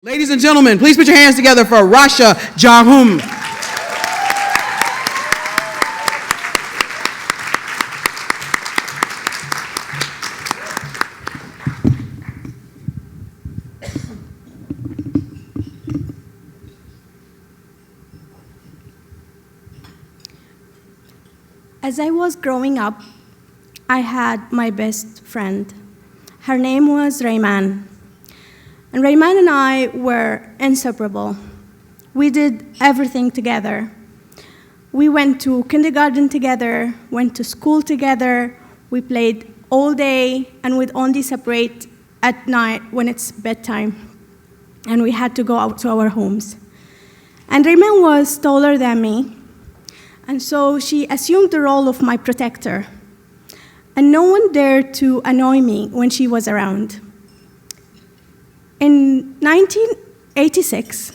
Ladies and gentlemen, please put your hands together for RashaJarhum. As I was growing up, I had my best friend. Her name was Rayman. And Rayman and I were inseparable. We did everything together. We went to kindergarten together, went to school together, we played all day, and we'd only separate at night when it's bedtime. And we had to go out to our homes. And Rayman was taller than me, and so she assumed the role of my protector. And no one dared to annoy me when she was around. In 1986,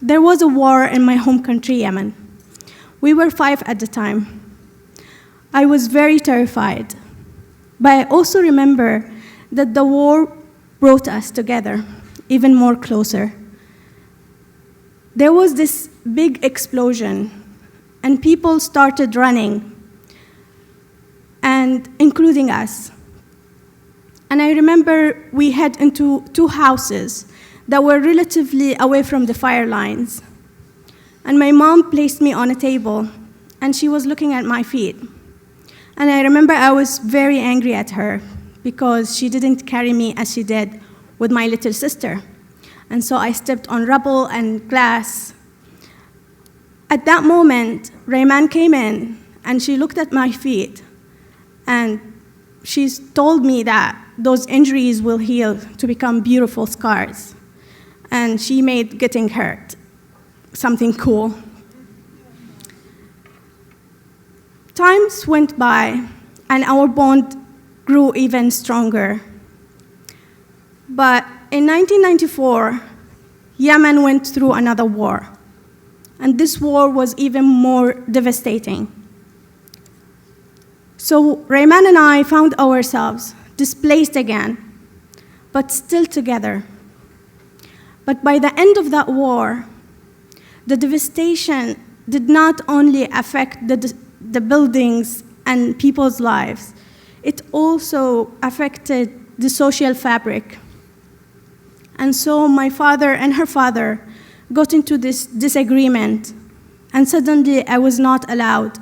there was a war in my home country, Yemen. We were 5 at the time. I was very terrified, but I also remember that the war brought us together, even more closer. There was this big explosion, and people started running, and including us. And I remember we had into 2 houses that were relatively away from the fire lines. And my mom placed me on a table, and she was looking at my feet. And I remember I was very angry at her because she didn't carry me as she did with my little sister. And so I stepped on rubble and glass. At that moment, Rayman came in, and she looked at my feet, and she told me that those injuries will heal to become beautiful scars. And she made getting hurt something cool. Times went by, and our bond grew even stronger. But in 1994, Yemen went through another war. And this war was even more devastating. So Rayman and I found ourselves displaced again, but still together. But by the end of that war, the devastation did not only affect the buildings and people's lives, it also affected the social fabric. And so my father and her father got into this disagreement, and suddenly I was not allowed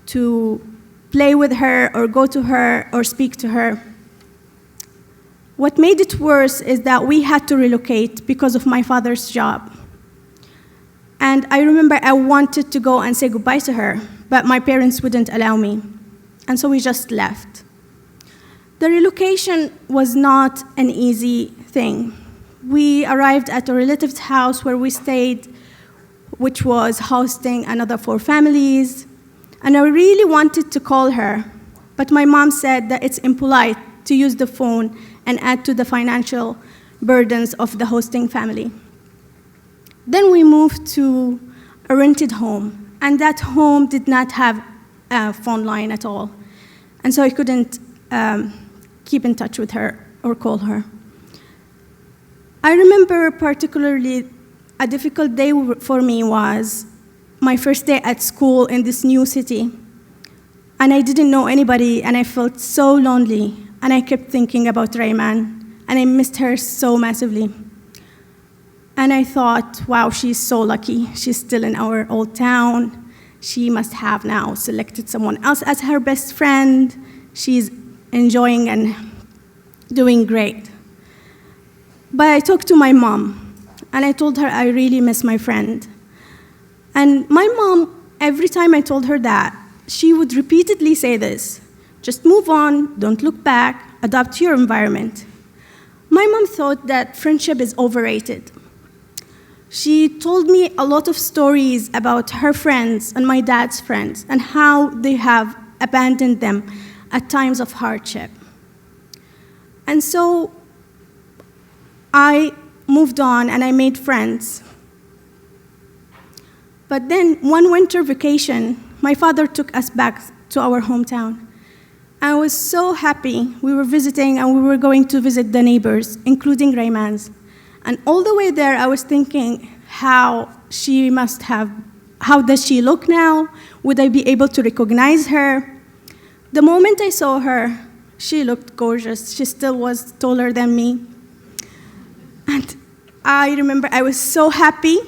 to play with her or go to her or speak to her. What made it worse is that we had to relocate because of my father's job. And I remember I wanted to go and say goodbye to her, but my parents wouldn't allow me. And so we just left. The relocation was not an easy thing. We arrived at a relative's house where we stayed, which was hosting another 4 families. And I really wanted to call her, but my mom said that it's impolite to use the phone and add to the financial burdens of the hosting family. Then we moved to a rented home, and that home did not have a phone line at all. And so I couldn't keep in touch with her or call her. I remember particularly a difficult day for me was my first day at school in this new city. And I didn't know anybody, and I felt so lonely. And I kept thinking about Rayman, and I missed her so massively. And I thought, wow, she's so lucky. She's still in our old town. She must have now selected someone else as her best friend. She's enjoying and doing great. But I talked to my mom, and I told her I really miss my friend. And my mom, every time I told her that, she would repeatedly say this: just move on, don't look back, adapt to your environment. My mom thought that friendship is overrated. She told me a lot of stories about her friends and my dad's friends and how they have abandoned them at times of hardship. And so I moved on and I made friends. But then one winter vacation, my father took us back to our hometown. I was so happy. We were visiting and we were going to visit the neighbors, including Rayman's. And all the way there, I was thinking how does she look now? Would I be able to recognize her? The moment I saw her, she looked gorgeous. She still was taller than me. And I remember I was so happy,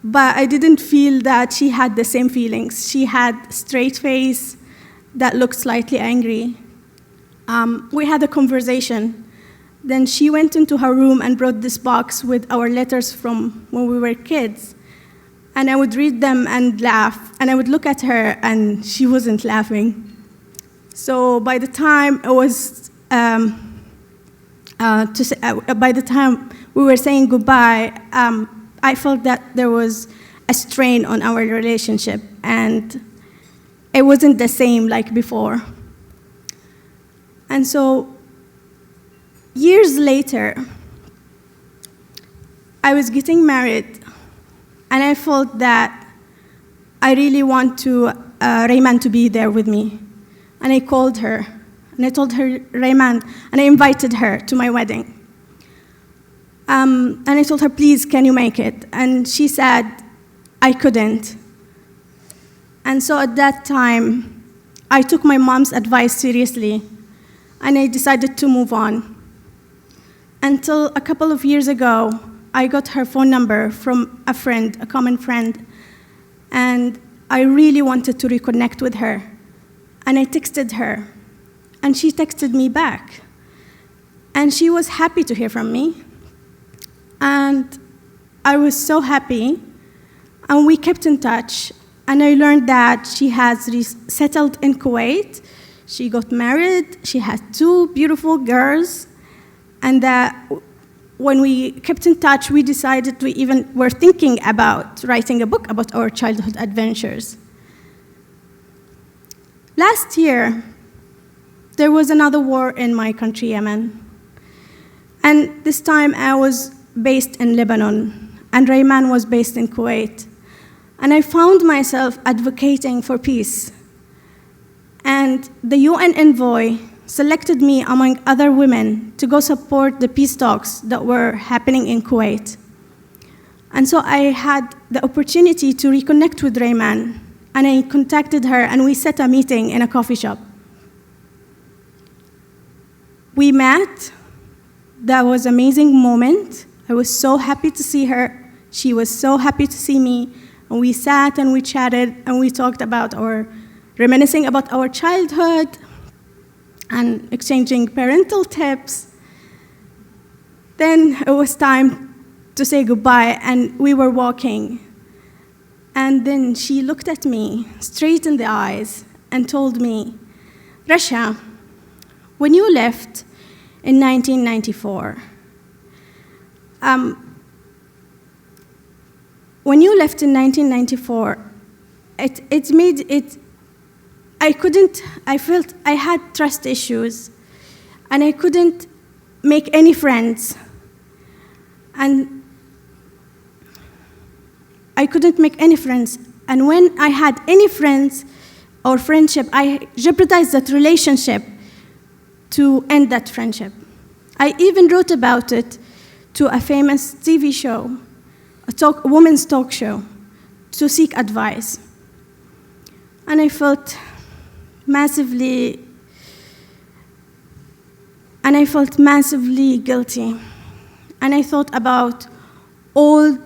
but I didn't feel that she had the same feelings. She had a straight face that looked slightly angry. We had a conversation. Then she went into her room and brought this box with our letters from when we were kids. And I would read them and laugh. And I would look at her, and she wasn't laughing. So by the time by the time we were saying goodbye, I felt that there was a strain on our relationship, and it wasn't the same like before. And so, years later, I was getting married, and I felt that I really want Rayman to be there with me. And I called her, and I told her, Rayman, and I invited her to my wedding. And I told her, please, can you make it? And she said, I couldn't. And so at that time, I took my mom's advice seriously, and I decided to move on. Until a couple of years ago, I got her phone number from a friend, a common friend, and I really wanted to reconnect with her. And I texted her, and she texted me back. And she was happy to hear from me. And I was so happy, and we kept in touch. And I learned that she has settled in Kuwait. She got married. She had 2 beautiful girls. And when we kept in touch, we decided were thinking about writing a book about our childhood adventures. Last year, there was another war in my country, Yemen. And this time I was based in Lebanon, and Rayman was based in Kuwait. And I found myself advocating for peace. And the UN envoy selected me among other women to go support the peace talks that were happening in Kuwait. And so I had the opportunity to reconnect with Rayman, and I contacted her, and we set a meeting in a coffee shop. We met. That was an amazing moment. I was so happy to see her. She was so happy to see me. And we sat and we chatted and we talked about reminiscing about our childhood and exchanging parental tips. Then it was time to say goodbye, and we were walking. And then she looked at me straight in the eyes and told me, Rasha, when you left in 1994, I felt I had trust issues, and I couldn't make any friends. And I couldn't make any friends. And when I had any friends or friendship, I jeopardized that relationship to end that friendship. I even wrote about it to a famous TV show, a women's talk show, to seek advice. And I felt massively guilty. And I thought about all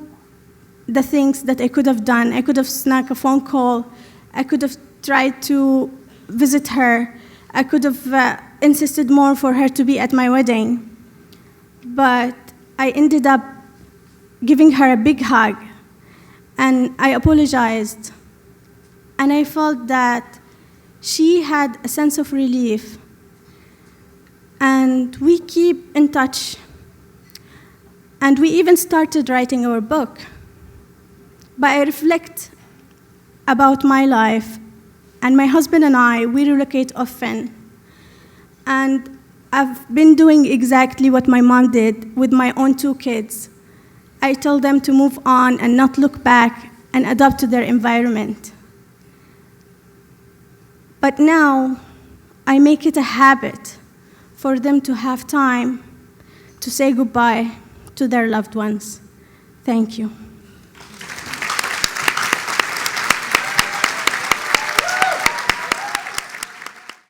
the things that I could have done. I could have snuck a phone call. I could have tried to visit her. I could have insisted more for her to be at my wedding. But I ended up giving her a big hug, and I apologized. And I felt that she had a sense of relief. And we keep in touch. And we even started writing our book. But I reflect about my life, and my husband and I, we relocate often. And I've been doing exactly what my mom did with my own 2 kids. I tell them to move on and not look back and adapt to their environment. But now, I make it a habit for them to have time to say goodbye to their loved ones. Thank you.